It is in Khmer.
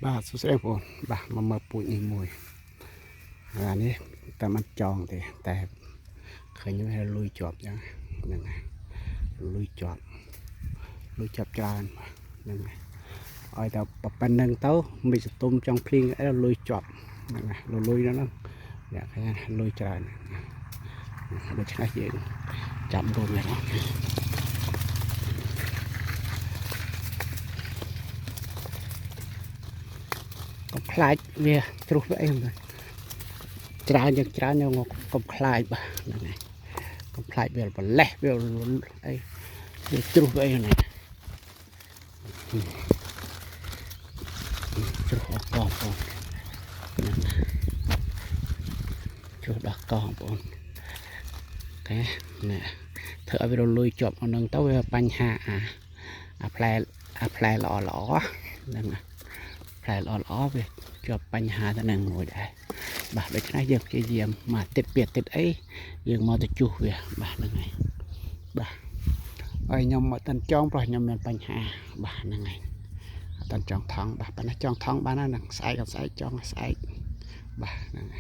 បាទសួស្តីបងប្អូនបាទមកមើលពូជនេះមួយអានេះតែมันចងទេតែឃើញវាលុយជាប់ចឹងហ្នឹងហើយលុយជាប់ច្រើនហ្នឹងហើយឲ្យតែប៉ុណ្្នឹងទៅមិនស្ទុំចង់ភ្លៀងអីលុយជាប់ហ្នឹងហើយលុយហ្នឹងអ្នកឃើញលុយច្រើនដូច្នេះយើងចាប់រួមហ្នឹងកុំខ្លាចវាជ្រុះវាអីហ្នឹងច្រើនយើងកុំខ្លាចបាទហ្នឹងហើយកុំខ្លាចវាប្រលេះវាអីវាជ្រុះវាអីហ្នឹងជ្រុះអស់កងបងជ្រុះដល់កងបងអូណែធ្វើឲ្យវាលុយជាប់ក្នុងទៅវាបញ្ហាអាផ្លែល្អហ្នឹងផ្លែល្អវាជាប់បញ្ហាទៅនឹងមួយដែរបាទដូច្នេះយើងព្យាយាមមកទឹកពីទឹកអីយើងមកទៅជួសវាបាទហ្នឹងហើយបាទហើយខ្ញុំមកតាន់ចងព្រោះខ្ញុំមានបញ្ហាបាទហ្នឹងហើយអត់តាន់ចងថងបាទប៉ុន្តែចងថងបានហ្នឹងស្អែកចងស្អែកបាទហ្នឹងហើយ